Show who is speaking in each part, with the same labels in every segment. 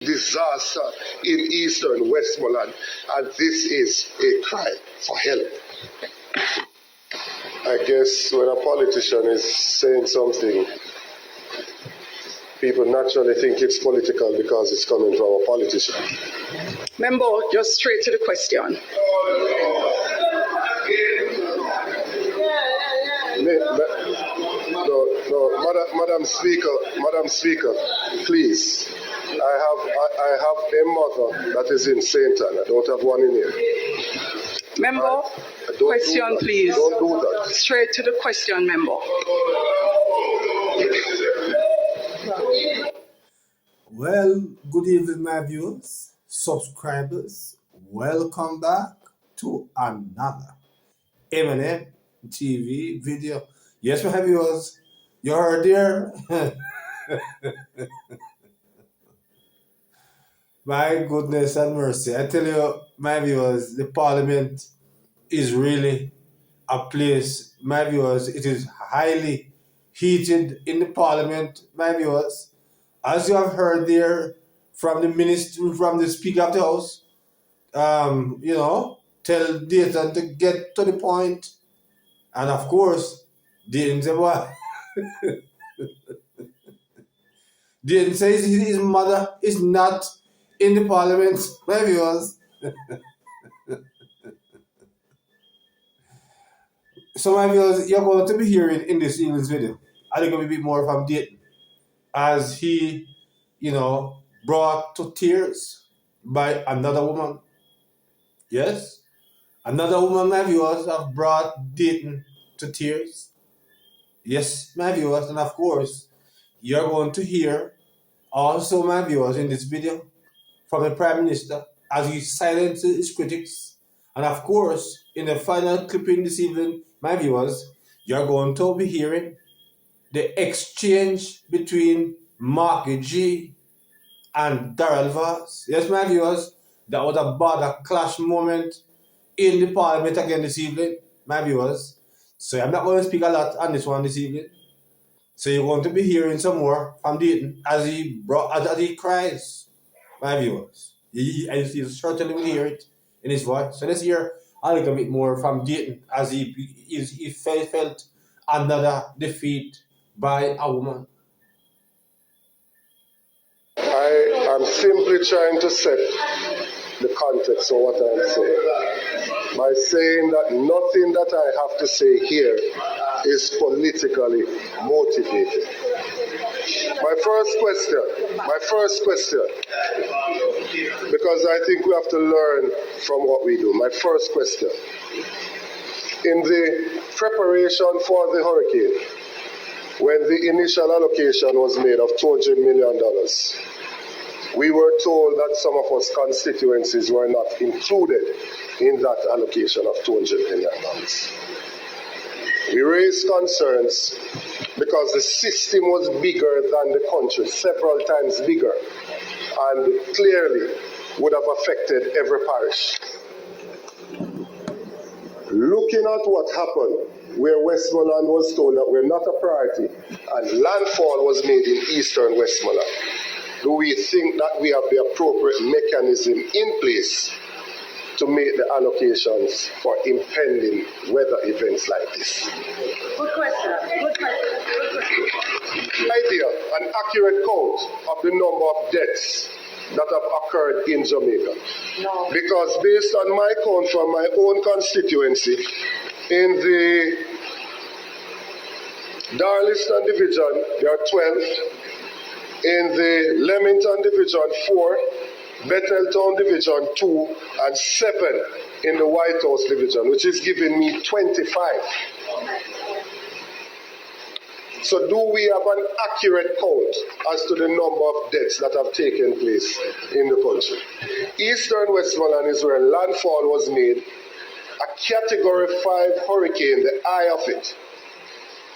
Speaker 1: disaster in eastern Westmoreland, and this is a cry for help. I guess when a politician is saying something, people naturally think it's political because it's coming from a politician.
Speaker 2: Member, just straight to the question.
Speaker 1: Madam Speaker, please. I have a mother that is in St. Anne. I don't have one in here.
Speaker 2: Member, question, please.
Speaker 1: Don't do that.
Speaker 2: Straight to the question, member.
Speaker 3: Well, good evening, my viewers, subscribers. Welcome back to another M&M TV video. Yes, my viewers, you heard there. My goodness and mercy. I tell you, my viewers, the parliament is really a place, my viewers, it is highly heated in the parliament, my viewers. As you have heard there from the minister, from the Speaker of the House, tell Dayton to get to the point. And of course, Dayton said what? Dayton says his mother is not in the parliament, my viewers. So my viewers, you're going to be hearing in this evening's video a little bit more from Dayton as he, brought to tears by another woman. Yes, another woman, my viewers, have brought Dayton to tears. Yes, my viewers, and of course, you're going to hear also, my viewers, in this video from the Prime Minister as he silences his critics. And of course, in the final clipping this evening, my viewers, you're going to be hearing the exchange between Mark G and Vaz. Yes, my viewers, that was a border clash moment in the parliament again this evening, my viewers. So I'm not going to speak a lot on this one this evening. So you're going to be hearing some more from Dayton as he cries, my viewers. You certainly will hear it in his voice. So let's hear a little bit more from Dayton as he felt another defeat by a woman.
Speaker 1: I am simply trying to set the context of what I'm saying by saying that nothing that I have to say here is politically motivated. My first question, because I think we have to learn from what we do. My first question, in the preparation for the hurricane, when the initial allocation was made of $200 million, we were told that some of us constituencies were not included in that allocation of $200 million. We raised concerns because the system was bigger than the country, several times bigger, and clearly would have affected every parish. Looking at what happened, where Westmoreland was told that we're not a priority, and landfall was made in eastern Westmoreland, do we think that we have the appropriate mechanism in place to make the allocations for impending weather events like this?
Speaker 4: Good question.
Speaker 1: Idea, an accurate count of the number of deaths that have occurred in Jamaica.
Speaker 4: No.
Speaker 1: Because based on my count from my own constituency, in the Darliston division, there are 12. In the Leamington division, 4. Betheltown division, 2, and 7 in the White House division, which is giving me 25. So do we have an accurate count as to the number of deaths that have taken place in the country? Eastern Westmoreland is where landfall was made, a Category 5 hurricane, the eye of it,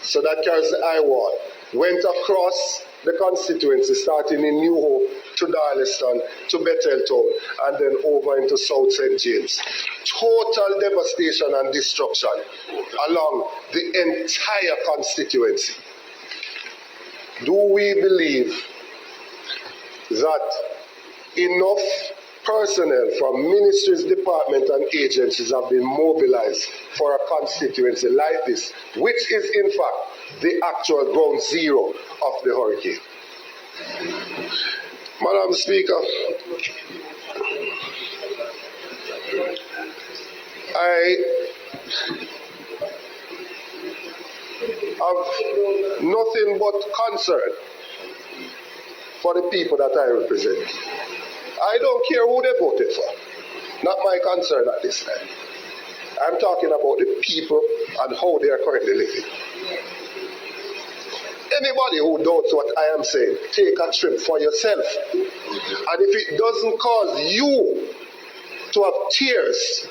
Speaker 1: so that carries the eye wall, went across the constituency, starting in New Hope to Darliston to Betheltown, and then over into South St. James. Total devastation and destruction along the entire constituency. Do we believe that enough personnel from ministries, departments, and agencies have been mobilized for a constituency like this, which is in fact the actual ground zero of the hurricane. Madam Speaker, I have nothing but concern for the people that I represent. I don't care who they voted for. Not my concern at this time. I'm talking about the people and how they are currently living. Anybody who doubts what I am saying, take a trip for yourself. And if it doesn't cause you to have tears,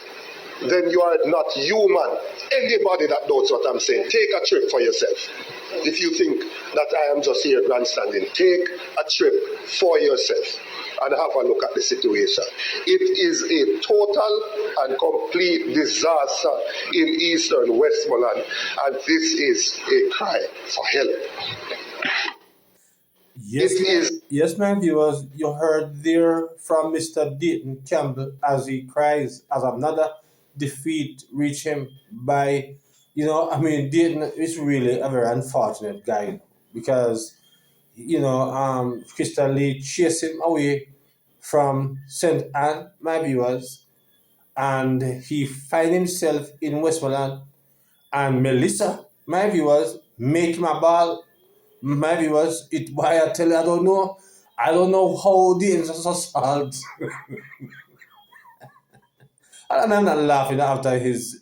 Speaker 1: then you are not human. Anybody that doubts what I'm saying, take a trip for yourself. If you think that I am just here grandstanding, take a trip for yourself and have a look at the situation. It is a total and complete disaster in eastern Westmoreland, and this is a cry for help.
Speaker 3: Yes, my viewers, you heard there from Mr. Dayton Campbell as he cries as another defeat reach him by, Dayton is really a very unfortunate guy because, Crystal Lee chased him away from St. Anne, my viewers, and he find himself in Westmoreland, and Melissa, my viewers, make him a ball. My viewers, why I tell you, I don't know how the assault. And I'm not laughing after his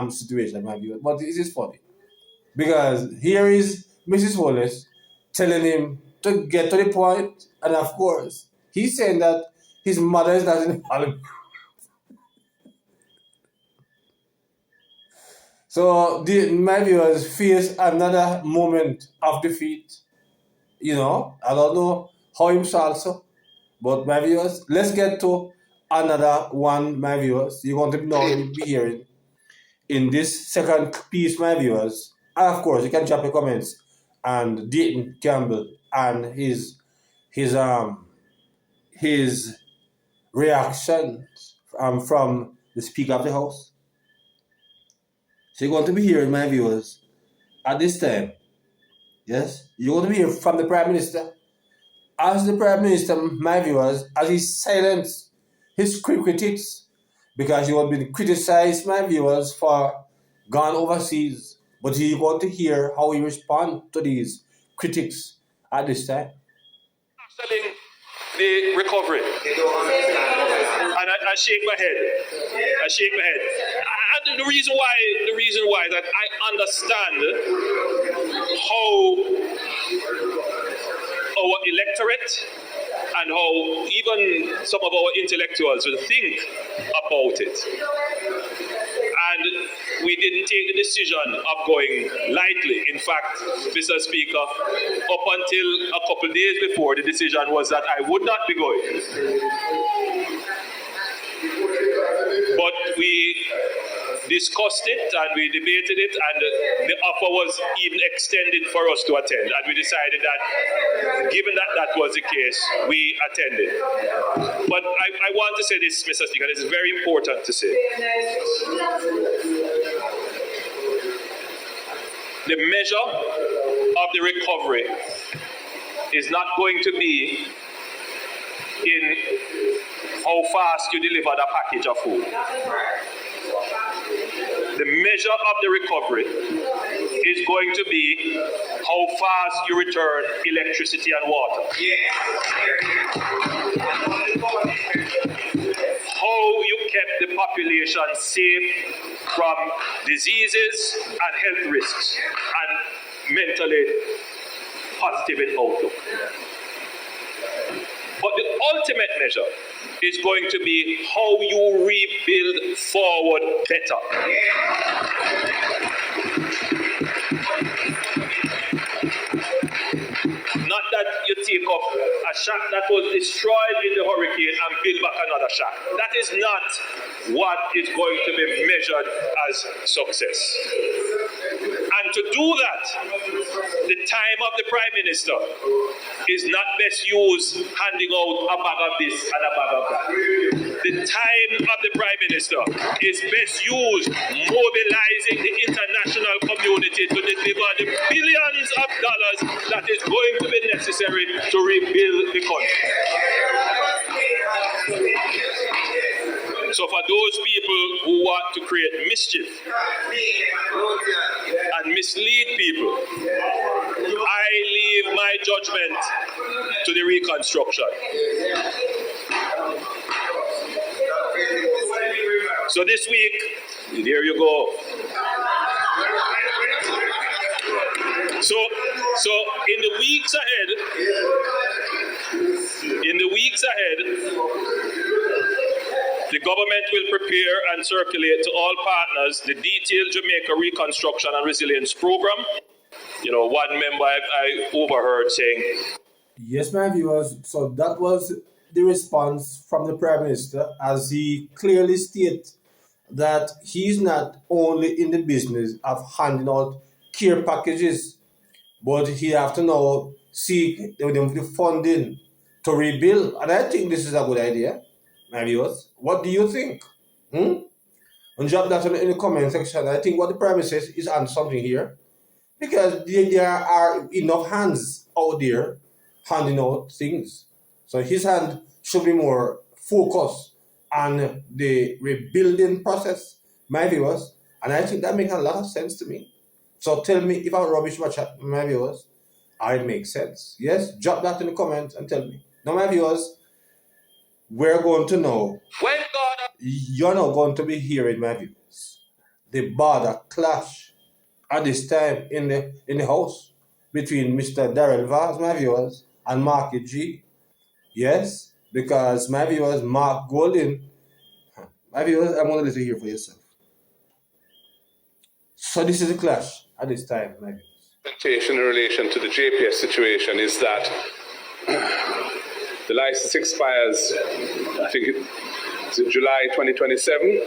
Speaker 3: situation, my viewers, but it is funny because here is Mrs. Wallace telling him to get to the point, and of course he's saying that his mother is not in Parliament. So my viewers face another moment of defeat. I don't know how him also, but my viewers, let's get to another one, my viewers. You're going to now be hearing in this second piece, my viewers. And of course, you can drop your comments and Dayton Campbell and his reactions from the Speaker of the House. So you're going to be hearing, my viewers, at this time. Yes, you're going to be hearing from the Prime Minister. As the Prime Minister, my viewers, as he silenced his critics because he had been criticized, my viewers, for gone overseas. But you want to hear how he responds to these critics at this time.
Speaker 5: Selling the recovery. And I shake my head. And the reason why that I understand how our electorate and how even some of our intellectuals will think about it. And we didn't take the decision of going lightly. In fact, Mr. Speaker, up until a couple of days before, the decision was that I would not be going. But we discussed it and we debated it, and the offer was even extended for us to attend, and we decided that given that that was the case, we attended. But I want to say this, Mr. Speaker, this is very important to say. The measure of the recovery is not going to be in how fast you deliver the package of food. The measure of the recovery is going to be how fast you return electricity and water. How you kept the population safe from diseases and health risks and mentally positive in outlook. But the ultimate measure is going to be how you rebuild forward better. Not that you take up a shack that was destroyed in the hurricane and build back another shack. That is not what is going to be measured as success. And And to do that, the time of the Prime Minister is not best used handing out a bag of this and a bag of that. The time of the Prime Minister is best used mobilizing the international community to deliver the billions of dollars that is going to be necessary to rebuild the country. So for those people who want to create mischief and mislead people, I leave my judgment to the reconstruction. So this week, there you go. So in the weeks ahead, the government will prepare and circulate to all partners the detailed Jamaica Reconstruction and Resilience Program. You know, one member I overheard saying,
Speaker 3: Yes, my viewers. So that was the response from the Prime Minister as he clearly stated that he's not only in the business of handing out care packages, but he have to now seek the funding to rebuild. And I think this is a good idea, my viewers. What do you think? And drop that in the comment section. I think what the Prime Minister says is on something here, because there are enough hands out there handing out things. So his hand should be more focused on the rebuilding process, my viewers. And I think that makes a lot of sense to me. So tell me if I'm rubbish, my viewers, or it makes sense. Yes, drop that in the comments and tell me. Now, my viewers, we're going to know.
Speaker 5: when God...
Speaker 3: You're not going to be hearing, my viewers, the border clash at this time in the house between Mr. Darrell Vaz, my viewers, and Mark G. Yes, because my viewers, Mark Golden, my viewers, I'm going to let you hear for yourself. So this is a clash at this time, my viewers.
Speaker 6: In relation to the JPS situation is that the license expires, I think it's in July 2027.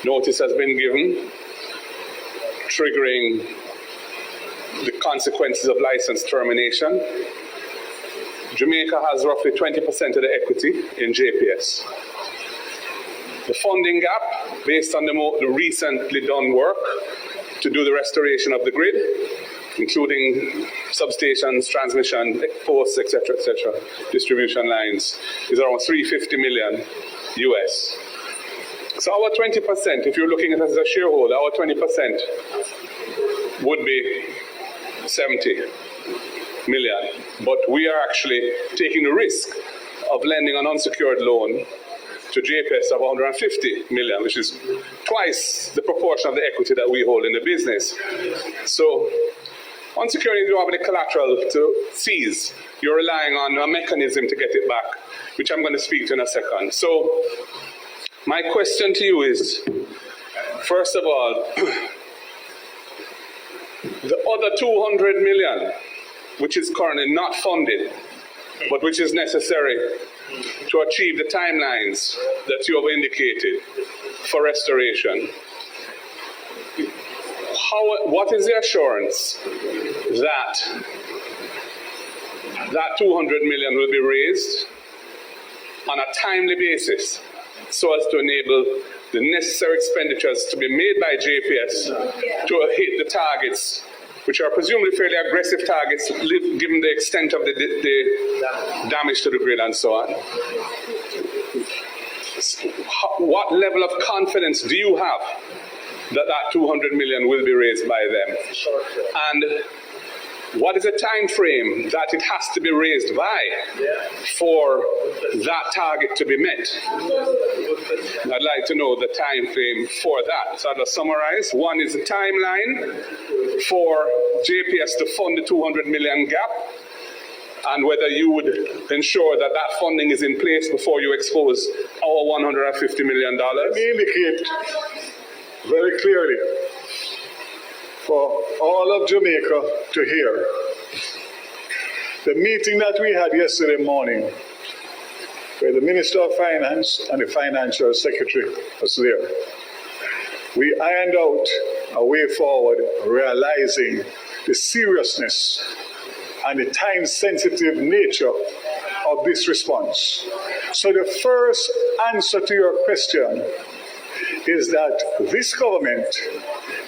Speaker 6: Notice has been given, triggering the consequences of license termination. Jamaica has roughly 20% of the equity in JPS. The funding gap, based on the recently done work to do the restoration of the grid, including substations, transmission, posts, etc., distribution lines, is around 350 million US. So our 20%, if you're looking at it as a shareholder, our 20% would be 70 million. But we are actually taking the risk of lending an unsecured loan to JPS of 150 million, which is twice the proportion of the equity that we hold in the business. So unsecured, you don't have any collateral to seize. You're relying on a mechanism to get it back, which I'm going to speak to in a second. So my question to you is, first of all, the other 200 million, which is currently not funded, but which is necessary to achieve the timelines that you have indicated for restoration, what is the assurance that that 200 million will be raised on a timely basis so as to enable the necessary expenditures to be made by JPS to hit the targets, which are presumably fairly aggressive targets given the extent of the damage to the grid and so on? What level of confidence do you have that that 200 million will be raised by them? And what is the time frame that it has to be raised by for that target to be met? I'd like to know the time frame for that. So I'll summarize. One is the timeline for JPS to fund the 200 million gap, and whether you would ensure that that funding is in place before you expose our $150 million.
Speaker 1: Let me indicate very clearly for all of Jamaica to hear. The meeting that we had yesterday morning, where the Minister of Finance and the Financial Secretary was there, we ironed out
Speaker 7: a way forward, realizing the seriousness and the time-sensitive nature of this response. So the first answer to your question is that this government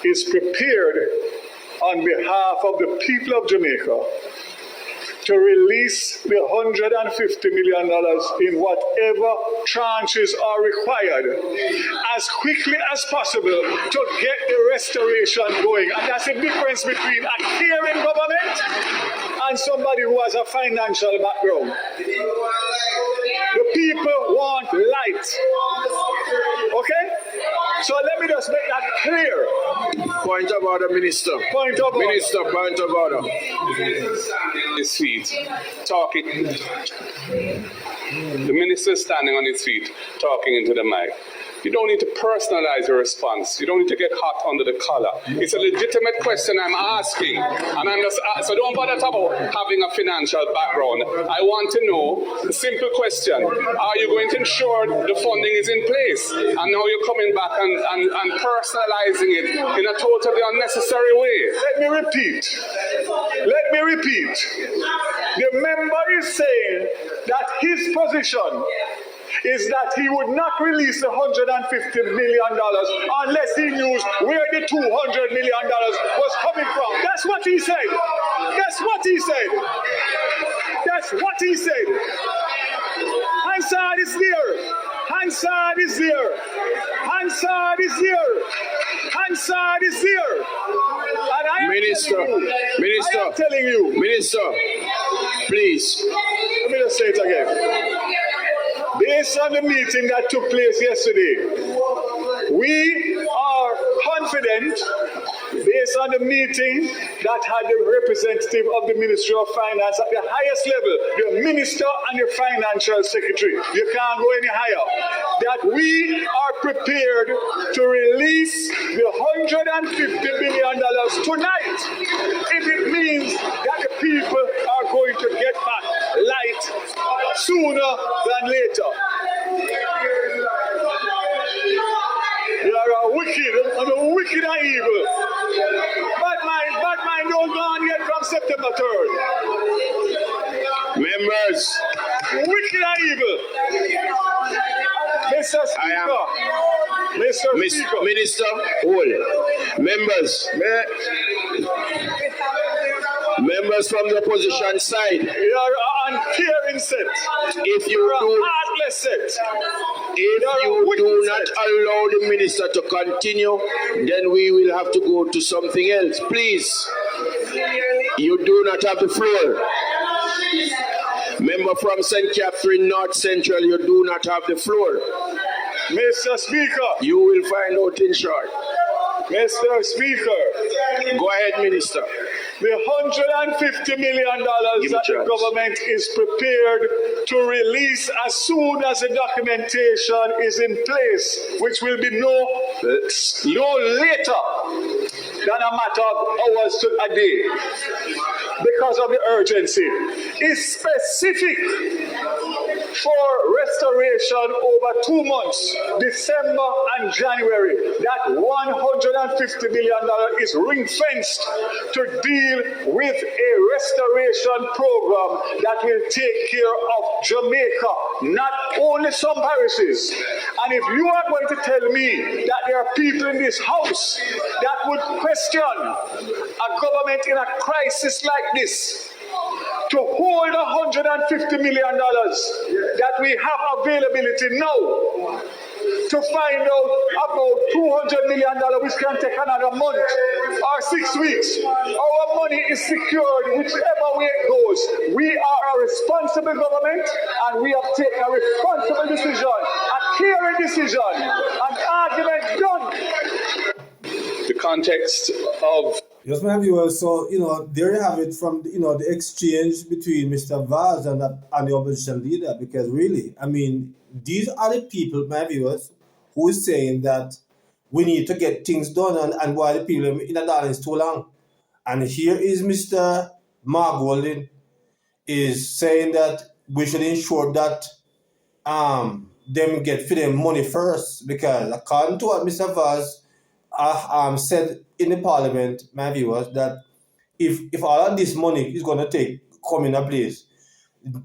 Speaker 7: is prepared on behalf of the people of Jamaica to release the $150 million in whatever tranches are required as quickly as possible to get the restoration going. And that's the difference between a caring government and somebody who has a financial background. The people want light. Okay? So let me just make that clear.
Speaker 8: Point of order, Minister.
Speaker 7: Point of order.
Speaker 8: Minister, point of order.
Speaker 6: His feet, talking. The minister is standing on his feet, talking into the mic. You don't need to personalize your response. You don't need to get hot under the collar. It's a legitimate question I'm asking. And I'm just, so don't bother about having a financial background. I want to know the simple question. Are you going to ensure the funding is in place? And now you're coming back and personalizing it in a totally unnecessary way.
Speaker 7: Let me repeat. The member is saying that his position is that he would not release the $150 million unless he knew where the $200 million was coming from. That's what he said. Hansard is there. And I am telling you.
Speaker 8: Minister, please.
Speaker 7: Let me just say it again. Based on the meeting that took place yesterday, we are confident, based on the meeting that had the representative of the Ministry of Finance at the highest level, the Minister and the Financial Secretary, you can't go any higher, that we are prepared to release the $150 billion tonight if it means that the people are going to get back light sooner than later. You are wicked and evil. Bad mind don't go on yet from September 3rd.
Speaker 8: Members.
Speaker 7: Wicked and evil. Mr. Speaker.
Speaker 8: Minister, hold. Members from the opposition side.
Speaker 7: You are uncaring set.
Speaker 8: If you
Speaker 7: are
Speaker 8: do,
Speaker 7: heartless set.
Speaker 8: If you do not allow the minister to continue, then we will have to go to something else. Please. You do not have the floor. Member from St. Catherine North Central, you do not have the floor.
Speaker 7: Mr. Speaker.
Speaker 8: You will find out in short.
Speaker 7: Mr. Speaker.
Speaker 8: Go ahead, Minister.
Speaker 7: The $150 million that the government is prepared to release as soon as the documentation is in place, which will be no later than a matter of hours to a day, because of the urgency, is specific for restoration over 2 months, December and January. That $150 million is ring-fenced to deal with a restoration program that will take care of Jamaica, not only some parishes. And if you are going to tell me that there are people in this house that would question a government in a crisis like this, to hold $150 million that we have availability now, to find out about $200 million, which can take another month or 6 weeks. Our money is secured whichever way it goes. We are a responsible government, and we have taken a responsible decision, a caring decision, an argument done.
Speaker 6: The context of
Speaker 3: Yes, my viewers. So, there you have it from, the exchange between Mr. Vaz and the opposition leader. Because really, these are the people, my viewers, who is saying that we need to get things done and why the people in the darling is too long. And here is Mr. Mark Walden is saying that we should ensure that them get for them money first. Because according to what Mr. Vaz said in the parliament, my viewers, that if all of this money is going to come in a place,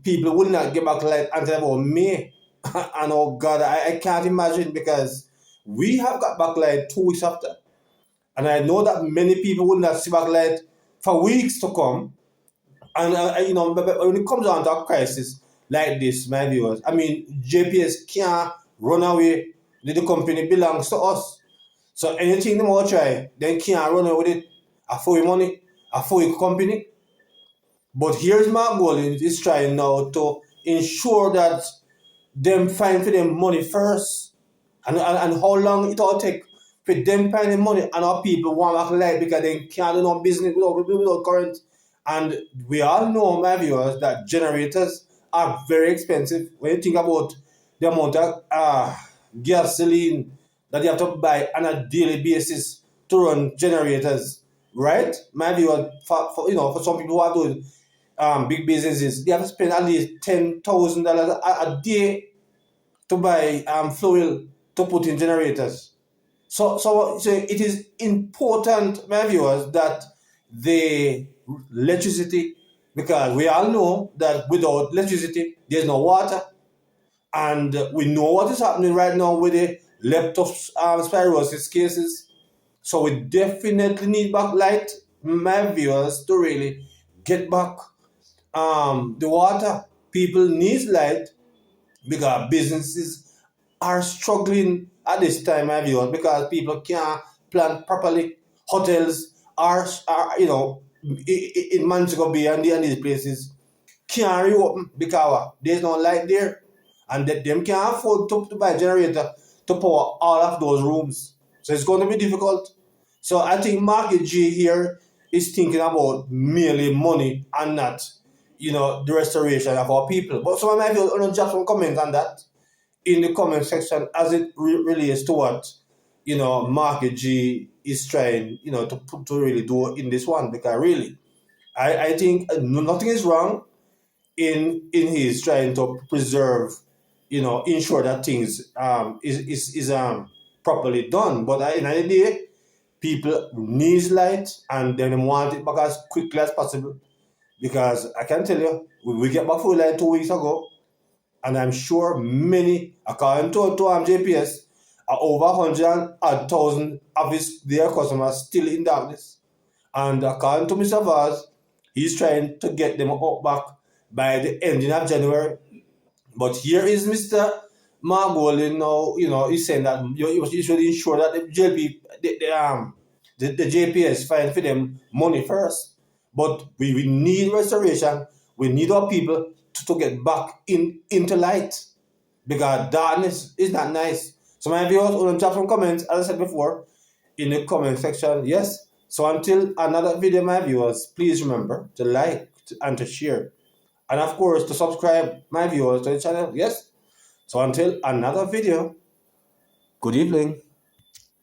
Speaker 3: people will not get back light until about May. And oh God, I can't imagine, because we have got back light 2 weeks after. And I know that many people will not see back light for weeks to come. And but when it comes down to a crisis like this, my viewers, I mean, JPS can't run away. The company belongs to us. So anything they want to try, they can't run away with it. I for your money, I for your company. But here's my goal: is trying now to ensure that them find for them money first, and how long it all take for them finding money, and our people want back light because they can't do no business without current. And we all know, my viewers, that generators are very expensive. When you think about the amount of gasoline that you have to buy on a daily basis to run generators, right? My viewers, for some people who are doing big businesses, they have to spend at least $10,000 a day to buy fuel to put in generators. So it is important, my viewers, that the electricity, because we all know that without electricity, there's no water. And we know what is happening right now with the leptospirosis cases. So we definitely need back light, my viewers, to really get back the water. People need light because businesses are struggling at this time, my viewers, because people can't plan properly. Hotels are in Manchego Bay and these places can't reopen because there's no light there, and them can't afford to buy a generator to power all of those rooms. So it's going to be difficult. So I think Market G here is thinking about merely money and not, the restoration of our people. But so I might drop some comments on that in the comment section as it relates to what Market G is trying to really do in this one, because really I think nothing is wrong in his trying to preserve, ensure that things is properly done. But at the end of the day, people need light and they want it back as quickly as possible, because I can tell you, we get back full light 2 weeks ago, and I'm sure many, according to JPS, are over 100,000 of their customers still in darkness. And according to Mr. Vaz, he's trying to get them up back by the ending of January. But here is Mr. Margolin now, he's saying that you should ensure that the JPS find for them money first. But we need restoration. We need our people to get back into light, because darkness is not nice. So my viewers, will drop some comments, as I said before, in the comment section. Yes. So until another video, my viewers, please remember to like and to share. And of course, to subscribe, my viewers, to the channel. Yes. So until another video, good evening.